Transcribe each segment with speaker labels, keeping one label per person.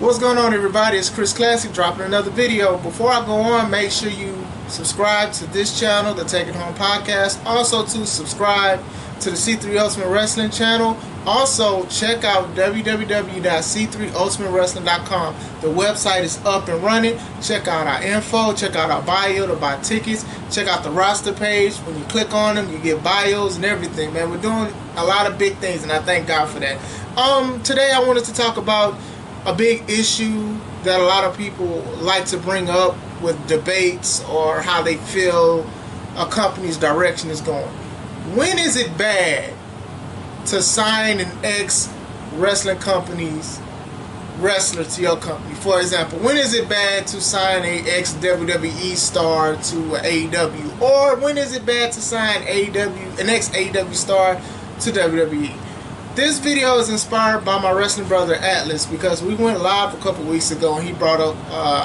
Speaker 1: What's going on, everybody? It's Chris Classic dropping another video. Before I go on, make sure you subscribe to this channel, the Take It Home Podcast. Also to subscribe to the C3 Wrestling channel. Also check out www.c3ultimatewrestling.com. The website is up and running. Check out our info, check out our bio to buy tickets, check out the roster page. When you click on them, you get bios and everything, man. We're doing a lot of big things, and I thank God for that. Today I wanted to talk about a big issue that a lot of people like to bring up with debates or how they feel a company's direction is going. When is it bad to sign an ex-wrestling company's wrestler to your company? For example, when is it bad to sign an ex-WWE star to AEW? Or when is it bad to sign an ex-AEW star to WWE? This video is inspired by my wrestling brother Atlas, because we went live a couple weeks ago and he brought up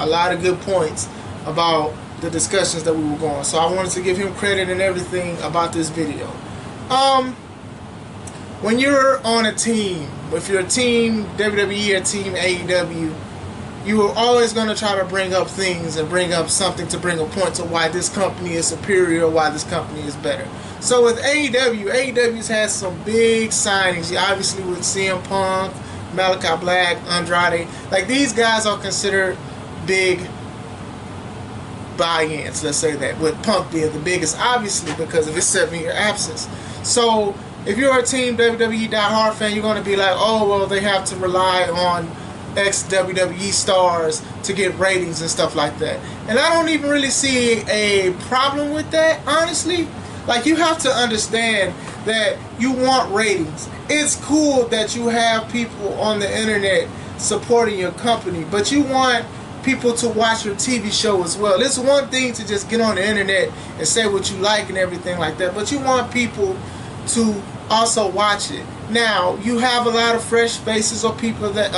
Speaker 1: a lot of good points about the discussions that we were going. So I wanted to give him credit and everything about this video. When you're on a team, if you're a team WWE or team AEW, you are always going to try to bring up things and bring up something to bring a point to why this company is superior or why this company is better. So with AEW's had some big signings. Obviously with CM Punk, Malachi Black, Andrade. Like, these guys are considered big buy-ins, let's say that. With Punk being the biggest, obviously, because of his 7-year absence. So if you're a team WWE diehard fan, you're going to be like, oh, well, they have to rely on ex-WWE stars to get ratings and stuff like that. And I don't even really see a problem with that, honestly. Like, you have to understand that you want ratings. It's cool that you have people on the internet supporting your company, but you want people to watch your TV show as well. It's one thing to just get on the internet and say what you like and everything like that, but you want people to also watch it. Now, you have a lot of fresh faces of people that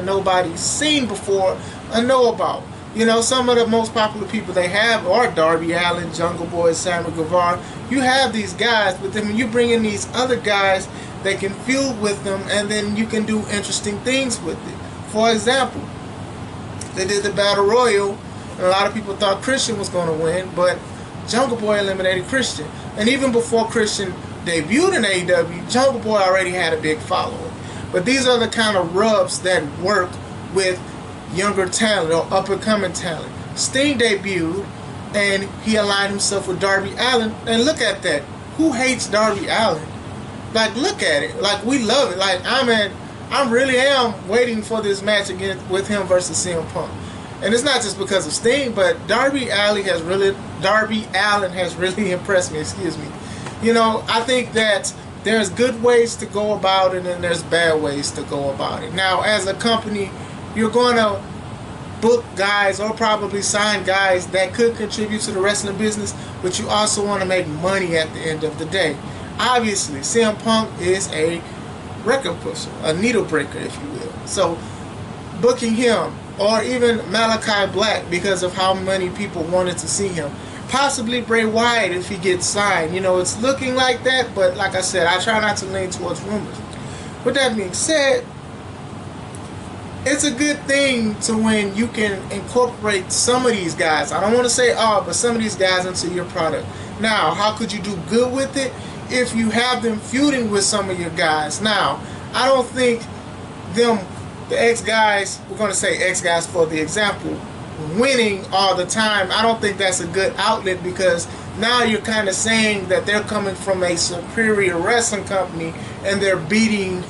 Speaker 1: nobody's seen before or know about. You know, some of the most popular people they have are Darby Allin, Jungle Boy, Sammy Guevara. You have these guys, but then when you bring in these other guys, they can feud with them, and then you can do interesting things with it. For example, they did the Battle Royal, and a lot of people thought Christian was going to win, but Jungle Boy eliminated Christian. And even before Christian debuted in AEW, Jungle Boy already had a big following. But these are the kind of rubs that work with younger talent or up-and-coming talent. Sting debuted, and he aligned himself with Darby Allin, and look at that. Who hates Darby Allin? Like, look at it. Like, we love it. Like, I really am waiting for this match again with him versus CM Punk. And it's not just because of Sting, but Darby Allin has really impressed me, excuse me. You know, I think that there's good ways to go about it and there's bad ways to go about it. Now, as a company, you're going to book guys or probably sign guys that could contribute to the wrestling business, but you also want to make money at the end of the day. Obviously, CM Punk is a record pusher, a needle breaker, if you will. So, booking him, or even Malachi Black, because of how many people wanted to see him. Possibly Bray Wyatt if he gets signed. You know, it's looking like that, but like I said, I try not to lean towards rumors. With that being said, it's a good thing to when you can incorporate some of these guys. I don't want to say all, but some of these guys into your product. Now, how could you do good with it? If you have them feuding with some of your guys. Now, I don't think the ex-guys, we're going to say ex-guys for the example, winning all the time, I don't think that's a good outlet, because now you're kind of saying that they're coming from a superior wrestling company and they're beating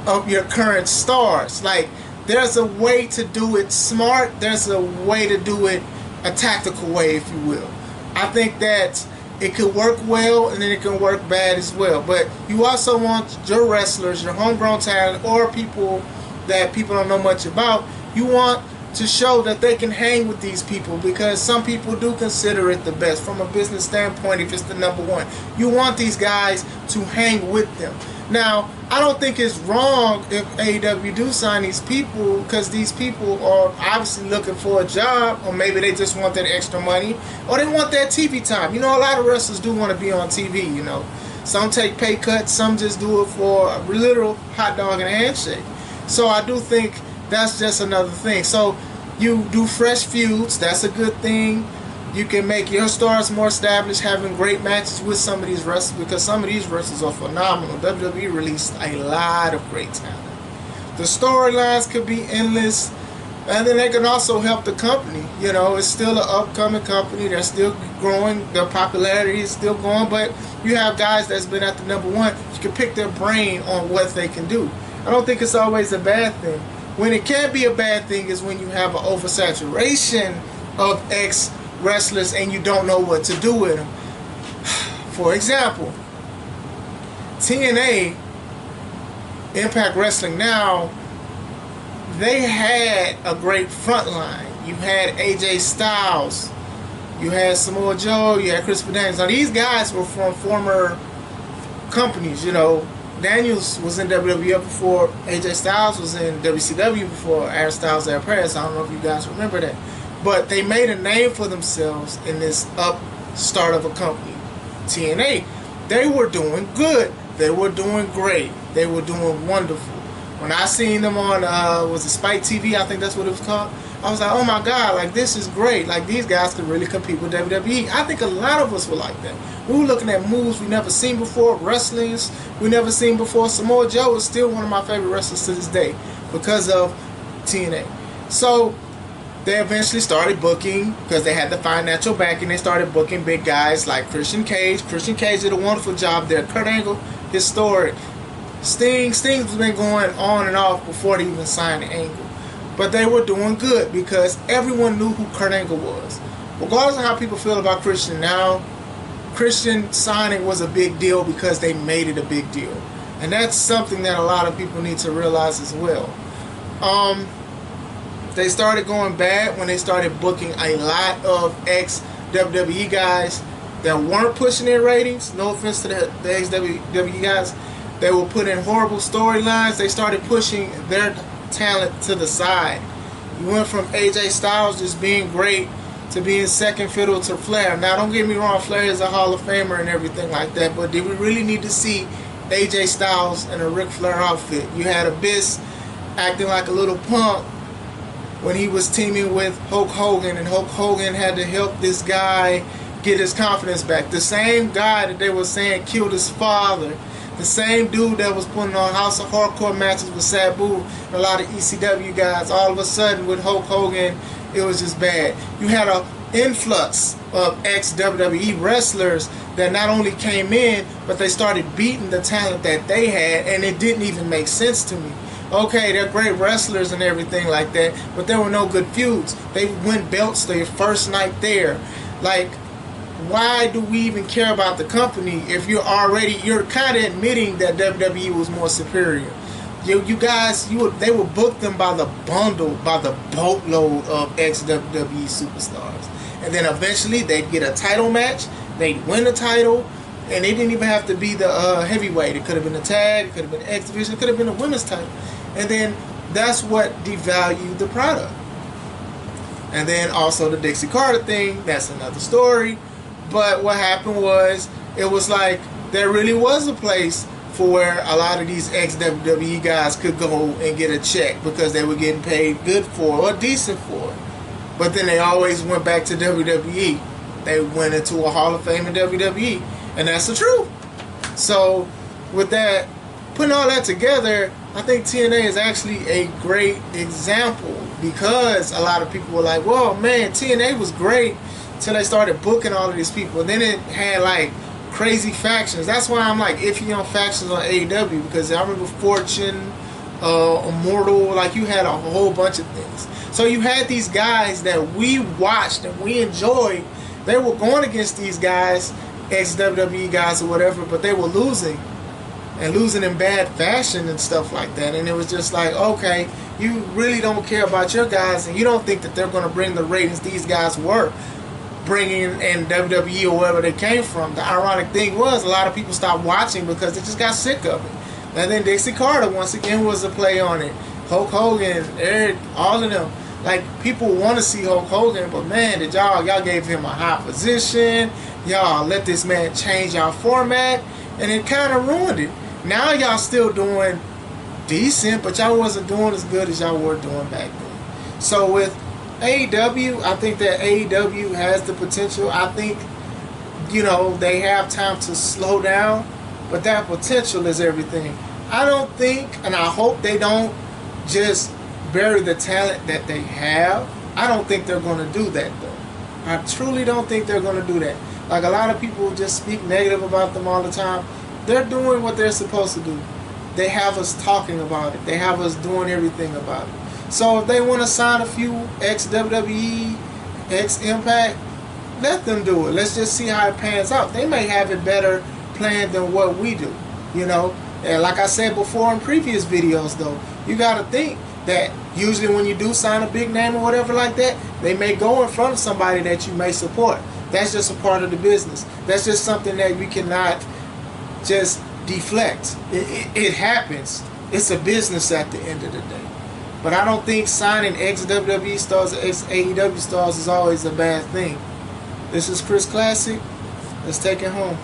Speaker 1: up your current stars. Like, there's a way to do it smart, there's a way to do it a tactical way, if you will. I think that it could work well and then it can work bad as well. But you also want your wrestlers, your homegrown talent, or people that people don't know much about, you want to show that they can hang with these people, because some people do consider it the best from a business standpoint if it's the number one. You want these guys to hang with them. Now, I don't think it's wrong if AEW do sign these people, because these people are obviously looking for a job, or maybe they just want that extra money, or they want that TV time. You know, a lot of wrestlers do want to be on TV, you know. Some take pay cuts, some just do it for a literal hot dog and a handshake. So I do think that's just another thing. So you do fresh feuds. That's a good thing. You can make your stars more established, having great matches with some of these wrestlers, because some of these wrestlers are phenomenal. WWE released a lot of great talent. The storylines could be endless, and then they can also help the company. You know, it's still an upcoming company. They're still growing. Their popularity is still going, but you have guys that's been at the number one. You can pick their brain on what they can do. I don't think it's always a bad thing. When it can be a bad thing is when you have an oversaturation of ex-wrestlers and you don't know what to do with them. For example, TNA, Impact Wrestling now, they had a great front line. You had AJ Styles, you had Samoa Joe, you had Chris Daniels. Now these guys were from former companies, you know. Daniels was in WWF before AJ Styles was in WCW before Aaron Styles at Paris. I don't know if you guys remember that. But they made a name for themselves in this upstart of a company. TNA, they were doing good. They were doing great. They were doing wonderful. When I seen them on, was it Spike TV? I think that's what it was called. I was like, oh my God, like this is great. Like these guys could really compete with WWE. I think a lot of us were like that. We were looking at moves we never seen before, wrestlings we never seen before. Samoa Joe is still one of my favorite wrestlers to this day because of TNA. So they eventually started booking, because they had the financial backing, they started booking big guys like Christian Cage. Christian Cage did a wonderful job there. Kurt Angle, historic. Sting's been going on and off before they even signed Angle. But they were doing good because everyone knew who Kurt Angle was. Regardless of how people feel about Christian now, Christian signing was a big deal because they made it a big deal. And that's something that a lot of people need to realize as well. They started going bad when they started booking a lot of ex-WWE guys that weren't pushing their ratings. No offense to the ex-WWE guys. They will put in horrible storylines. They started pushing their talent to the side. You went from AJ Styles just being great to being second fiddle to Flair. Now, don't get me wrong, Flair is a Hall of Famer and everything like that, but did we really need to see AJ Styles in a Ric Flair outfit? You had Abyss acting like a little punk when he was teaming with Hulk Hogan, and Hulk Hogan had to help this guy get his confidence back. The same guy that they were saying killed his father. The same dude that was putting on House of Hardcore matches with Sabu and a lot of ECW guys. All of a sudden, with Hulk Hogan, it was just bad. You had an influx of ex-WWE wrestlers that not only came in, but they started beating the talent that they had, and it didn't even make sense to me. Okay, they're great wrestlers and everything like that, but there were no good feuds. They win belts their first night there. Like, why do we even care about the company if you're kind of admitting that WWE was more superior? You guys, they would book them by the bundle, by the boatload of ex-WWE superstars. And then eventually they'd get a title match, they'd win the title, and they didn't even have to be the heavyweight. It could have been a tag, it could have been X Division, it could have been a women's title. And then that's what devalued the product. And then also the Dixie Carter thing, that's another story. But what happened was, it was like there really was a place for where a lot of these ex-WWE guys could go and get a check because they were getting paid good for it or decent for it. But then they always went back to WWE. They went into a Hall of Fame in WWE. And that's the truth. So with that, putting all that together, I think TNA is actually a great example, because a lot of people were like, well, man, TNA was great until they started booking all of these people. And then it had like crazy factions. That's why I'm like iffy on factions on AEW, because I remember Fortune, Immortal, like you had a whole bunch of things. So you had these guys that we watched and we enjoyed. They were going against these guys, ex-WWE guys or whatever, but they were losing. And losing in bad fashion and stuff like that. And it was just like, okay, you really don't care about your guys, and you don't think that they're going to bring the ratings these guys were bringing in WWE or wherever they came from. The ironic thing was, a lot of people stopped watching because they just got sick of it. And then Dixie Carter, once again, was a play on it. Hulk Hogan, Eric, all of them. Like, people want to see Hulk Hogan, but man, did y'all gave him a high position. Y'all let this man change our format, and it kind of ruined it. Now y'all still doing decent, but y'all wasn't doing as good as y'all were doing back then. So with AEW, I think that AEW has the potential. I think, you know, they have time to slow down, but that potential is everything. I don't think, and I hope they don't just bury the talent that they have. I don't think they're going to do that, though. I truly don't think they're going to do that. Like, a lot of people just speak negative about them all the time. They're doing what they're supposed to do. They have us talking about it. They have us doing everything about it. So if they want to sign a few ex-WWE, ex-Impact, let them do it. Let's just see how it pans out. They may have it better planned than what we do, you know. And like I said before in previous videos, though, you got to think that usually when you do sign a big name or whatever like that, they may go in front of somebody that you may support. That's just a part of the business. That's just something that we cannot just deflect. It happens. It's a business at the end of the day. But I don't think signing ex-WWE stars or ex-AEW stars is always a bad thing. This is Chris Classic. Let's take it home.